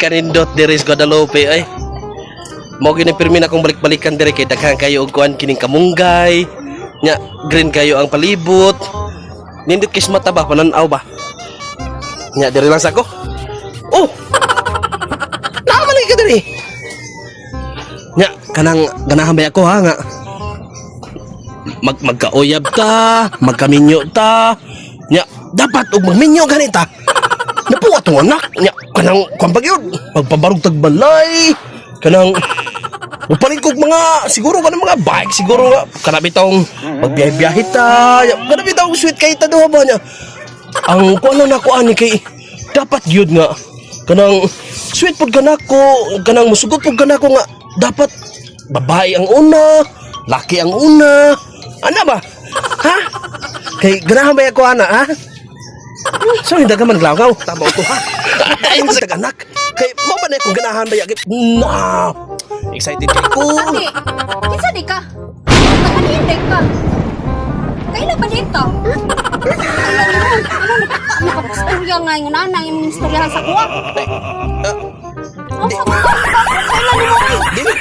Kanindot diri sa Guadalupe ay. Mao gini pirmi na akong balik-balikan diri kay daghan kayo og kuan kining kamunggay. Nya green kayo ang palibot. Nindot kis mata ba panan-aw ba? Nya diri lang sa ko. Oh. Naman ka diri. Nya kanang ganahan ba ako ha nga. Magkauyab ta, magkaminyo ta. Nya dapat og magminyo ganita. Napuwa tong anak. Nya kanang kuan ba gyud? Magpabarog tagbalay. Kanang magpalit kog mga siguro kanang mga bike siguro nga kanabi taong magbiyahe-biyahe ta. Kanabi taong sweet kay ta duha ba nya. Ang kuno na ko ani kay dapat gyud nga kanang sweet pud kanako, kanang musugot pud kanako nga dapat babae ang una, laki ang una. Ana ba? Ha? Kay ganahan ba ako ana ha? So hindi ka man glawgaw, tama ko ha. Ay sa anak. Kay mo ba na kung ganahan ba yagit? Na. Excited kay ko. Adi, kinsa di ka? Nakanindig ka. Kailan ba dito? Ano nakapastorya nga yung nanay yung istoryahan sa kuha? Ah, Ang sa kuha? Kailan mo? Di ba